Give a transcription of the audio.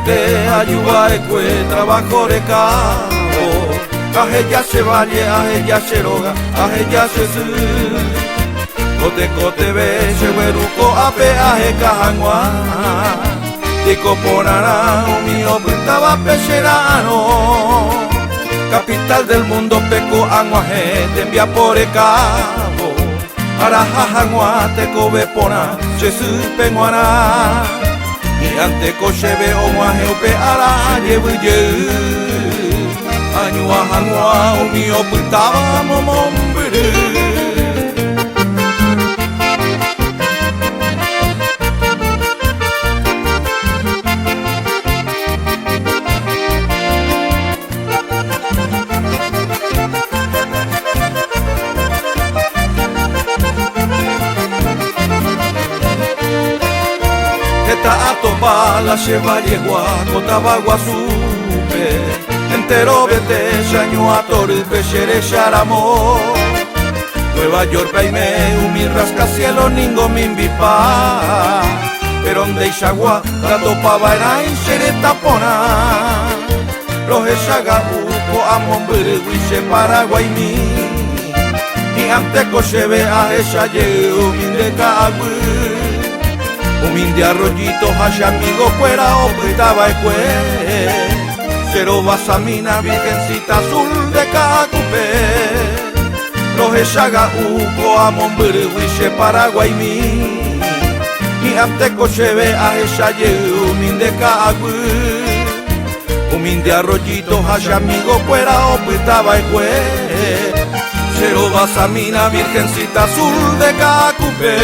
te ayuda eque trabajo de cabo. Ajeya se valle, ajeya se roga, ajeya se su. Cote ve, se hueruco ape aje cajangua. Tico porara, mío pintaba pecherano. Capital del mundo peco anguaje, te envía por el cabo. Arajajangua, te cobe pona, se supe guara. Y ante coche veo guaje upe ara llevuye. Añuajangua, mío pintaba momombre. A topa la lleva yegua, cotaba guasupe, entero vete, chaño a torpe, xere xaramo. Nueva York, paime, umi rascacielo, ningo mimbipa, pero donde Ixagua, la topa vaina en xere tapona. Los echaga uco a Mombre, huiche Paraguay mi, y ante coche ve a esa yeo, minde cagüe. Humilde arroyito, haya amigo fuera o pitaba escue. Cero basamina, virgencita azul de Cacupé. Los echaga uco a Mombre, huiche Paraguay mi. Y ante coche ve a esa yeo, humilde cagüe. Humilde arroyito, haya amigo fuera o pitaba escue. Cero basamina, virgencita azul de Cacupé.